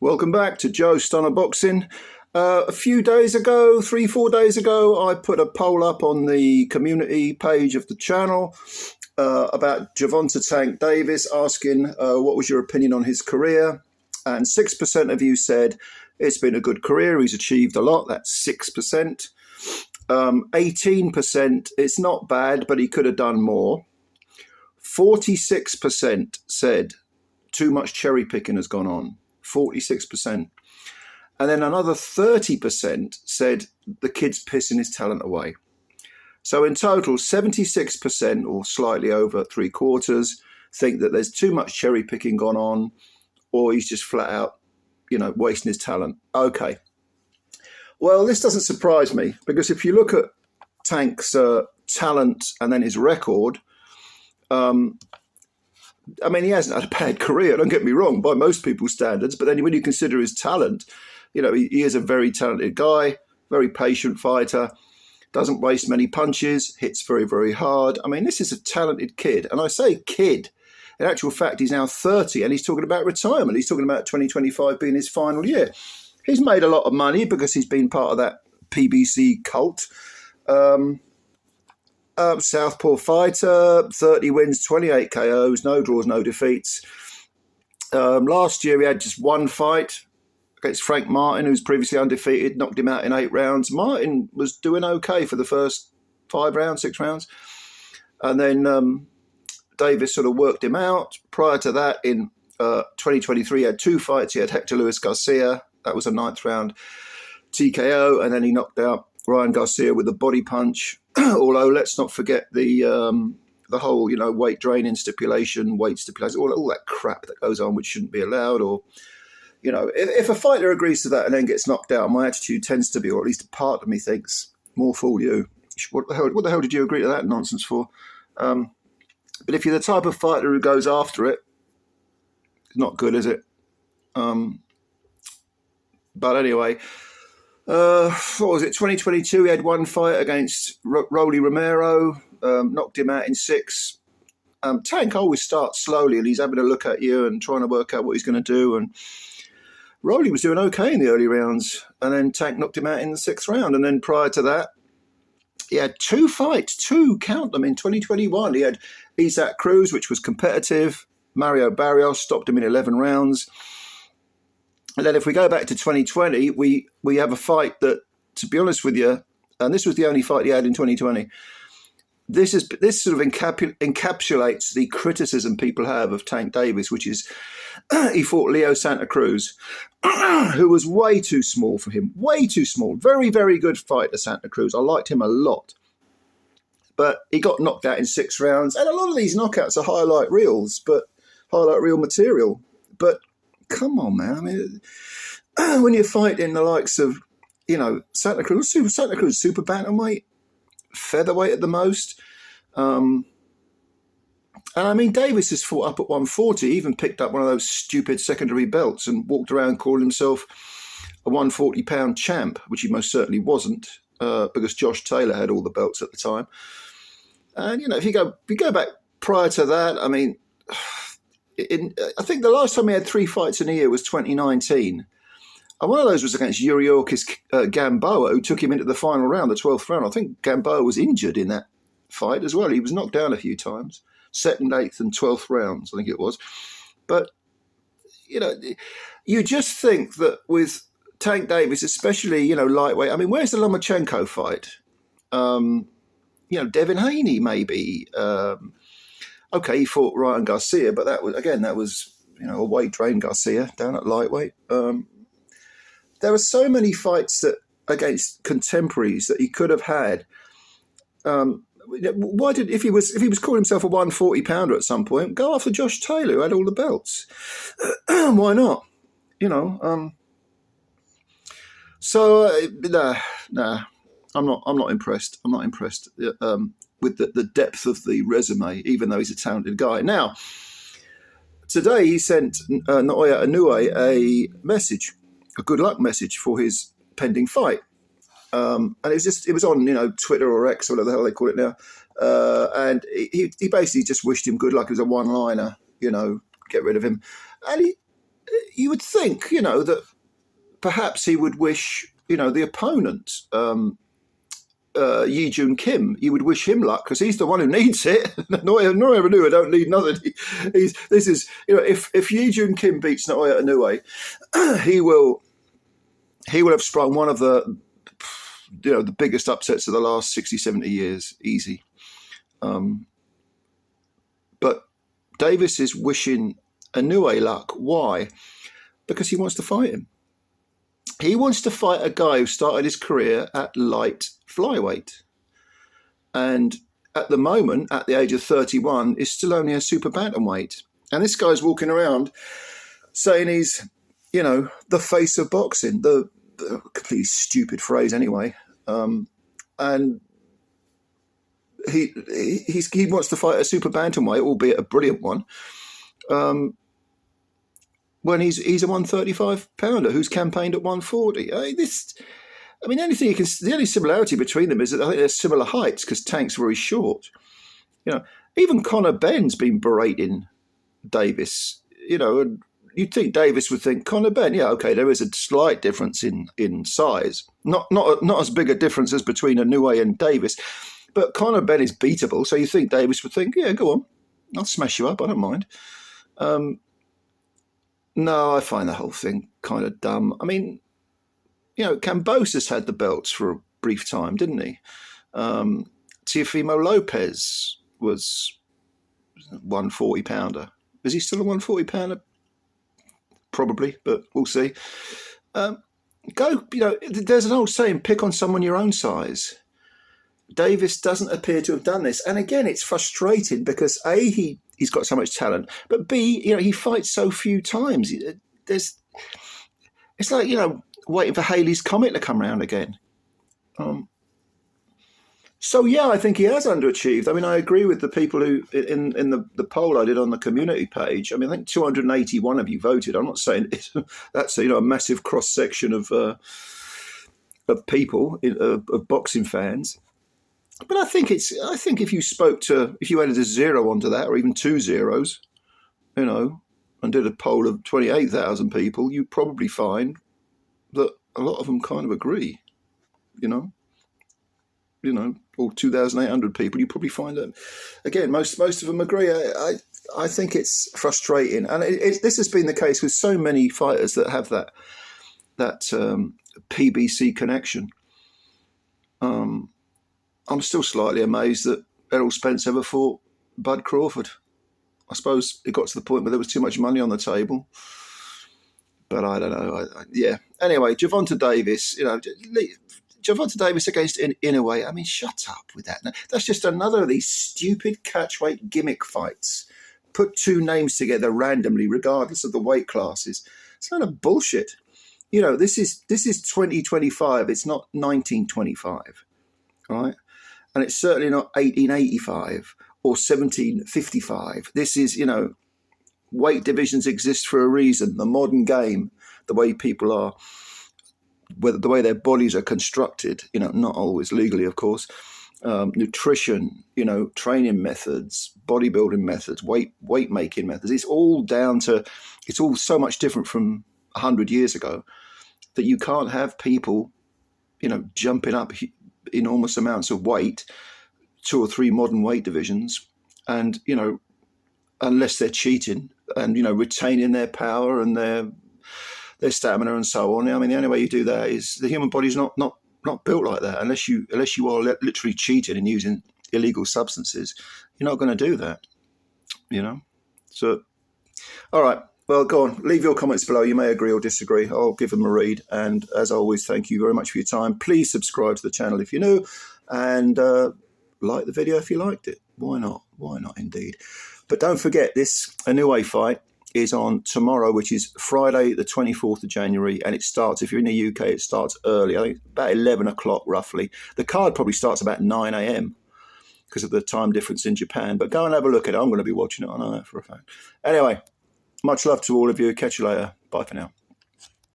Welcome back to Joe Stunner Boxing. A few days ago, 3-4 days ago, I put a poll up on the community page of the channel about Gervonta Tank Davis, asking what was your opinion on his career. And 6% of you said it's been a good career. He's achieved a lot. That's 6%. 18%, it's not bad, but he could have done more. 46% said too much cherry picking has gone on. 46%. And then another 30% said the kid's pissing his talent away. So in total, 76% or slightly over 3/4 think that there's too much cherry picking gone on, or he's just flat out, wasting his talent. Okay. Well, this doesn't surprise me, because if you look at Tank's talent and then his record, he hasn't had a bad career, don't get me wrong, by most people's standards. But then when you consider his talent, he is a very talented guy, very patient fighter, doesn't waste many punches, hits very, very hard. This is a talented kid. And I say kid. In actual fact, he's now 30 and he's talking about retirement. He's talking about 2025 being his final year. He's made a lot of money because he's been part of that PBC cult. Southpaw fighter, 30 wins, 28 KOs, no draws, no defeats. Last year he had just one fight against Frank Martin, who's previously undefeated, knocked him out in 8 rounds. Martin was doing okay for the first 5 rounds, 6 rounds. And then Davis sort of worked him out. Prior to that, in 2023, he had 2 fights. He had Hector Luis Garcia. That was a 9th round TKO. And then he knocked out Ryan Garcia with a body punch. Although let's not forget the whole, weight draining stipulation, weight stipulation, all that crap that goes on, which shouldn't be allowed. Or, if a fighter agrees to that and then gets knocked out, my attitude tends to be, or at least a part of me thinks, more fool you. What the hell did you agree to that nonsense for? But if you're the type of fighter who goes after it, it's not good, is it? But anyway, what was it, 2022, he had 1 fight against Rolly Romero, knocked him out in 6. Tank always starts slowly and he's having a look at you and trying to work out what he's going to do. And Rolly was doing okay in the early rounds, and then Tank knocked him out in the 6th round. And then prior to that, he had 2 fights, 2, count them, in 2021. He had Isaac Cruz, which was competitive. Mario Barrios stopped him in 11 rounds. And then if we go back to 2020, we have a fight that, to be honest with you, and this was the only fight he had in 2020, this sort of encapsulates the criticism people have of Tank Davis, which is he fought Leo Santa Cruz, who was way too small for him, way too small. Very, very good fighter, Santa Cruz. I liked him a lot. But he got knocked out in 6 rounds. And a lot of these knockouts are highlight reels, but highlight reel material. But come on, man. When you're fighting the likes of, Santa Cruz, super bantamweight, featherweight at the most. And Davis has fought up at 140, even picked up one of those stupid secondary belts and walked around calling himself a 140-pound champ, which he most certainly wasn't, because Josh Taylor had all the belts at the time. And, if you go back prior to that, I think the last time he had 3 fights in a year was 2019. And one of those was against Yuriorkis Gamboa, who took him into the final round, the 12th round. I think Gamboa was injured in that fight as well. He was knocked down a few times. 2nd, 8th and 12th rounds, I think it was. But, you just think that with Tank Davis, especially, lightweight, where's the Lomachenko fight? Devin Haney, maybe. Okay, he fought Ryan Garcia, but that was a weight drain Garcia down at lightweight. There were so many fights that against contemporaries that he could have had. Why did if he was calling himself a 140-pounder at some point, go after Josh Taylor, who had all the belts? Why not? Nah. I'm not impressed. I'm not impressed with the depth of the resume, even though he's a talented guy. Now, today he sent Naoya Inoue a message, a good luck message for his pending fight. And it was on, Twitter or X or whatever the hell they call it now. And he basically just wished him good luck. It was a one-liner, get rid of him. And you would think, that perhaps he would wish, the opponent, Yi Jun Kim, you would wish him luck because he's the one who needs it. Naoya Inoue don't need nothing. If Yi Jun Kim beats Naoya Inoue, he will have sprung one of the biggest upsets of the last 60, 70 years, easy. But Davis is wishing Inoue luck. Why? Because he wants to fight him. He wants to fight a guy who started his career at light flyweight. And at the moment, at the age of 31, is still only a super bantamweight. And this guy's walking around saying he's, the face of boxing. The completely stupid phrase anyway. And he wants to fight a super bantamweight, albeit a brilliant one. When he's a 135 pounder who's campaigned at 140. The only similarity between them is that I think they're similar heights because Tank's very short. Even Conor Benn's been berating Davis. And you'd think Davis would think Conor Benn, yeah, okay, there is a slight difference in size, not as big a difference as between Inoue and Davis, but Conor Benn is beatable. So you think Davis would think, yeah, go on, I'll smash you up, I don't mind. No, I find the whole thing kind of dumb. I mean, Kambosos had the belts for a brief time, didn't he? Teofimo Lopez was 140 pounder. Is he still a 140 pounder? Probably, but we'll see. There's an old saying, pick on someone your own size. Davis doesn't appear to have done this. And again, it's frustrating because A, he's got so much talent, but B, he fights so few times. It's like, waiting for Halley's Comet to come around again. So, yeah, I think he has underachieved. I mean, I agree with the people who, in the poll I did on the community page, I mean, I think 281 of you voted. I'm not saying that's a massive cross-section of people, of boxing fans. But I think if you added a zero onto that, or even 2 zeros, and did a poll of 28,000 people, you'd probably find that a lot of them kind of agree, or 2,800 people, you probably find that, again, most of them agree. I think it's frustrating. And this has been the case with so many fighters that have that PBC connection. I'm still slightly amazed that Errol Spence ever fought Bud Crawford. I suppose it got to the point where there was too much money on the table. But I don't know. Yeah. Anyway, Gervonta Davis, Gervonta Davis against Inoue. I mean, shut up with that. That's just another of these stupid catchweight gimmick fights. Put 2 names together randomly, regardless of the weight classes. It's not a bullshit. This is 2025. It's not 1925, right? And it's certainly not 1885 or 1755. This is, weight divisions exist for a reason. The modern game, the way people are, the way their bodies are constructed, not always legally, of course, nutrition, training methods, bodybuilding methods, weight making methods. It's all so much different from 100 years ago that you can't have people, jumping up enormous amounts of weight, 2 or 3 modern weight divisions, and, unless they're cheating and, retaining their power and their stamina and so on. I mean, the only way you do that is the human body's not built like that. Unless you are literally cheating and using illegal substances, you're not going to do that, So, all right. Well, go on. Leave your comments below. You may agree or disagree. I'll give them a read. And as always, thank you very much for your time. Please subscribe to the channel if you're new, and like the video if you liked it. Why not? Why not, indeed? But don't forget, this Inoue fight is on tomorrow, which is Friday, the 24th of January. And it starts, if you're in the UK, it starts early. I think about 11 o'clock, roughly. The card probably starts about 9 a.m. because of the time difference in Japan. But go and have a look at it. I'm going to be watching it, I know that for a fact. Anyway, much love to all of you. Catch you later. Bye for now.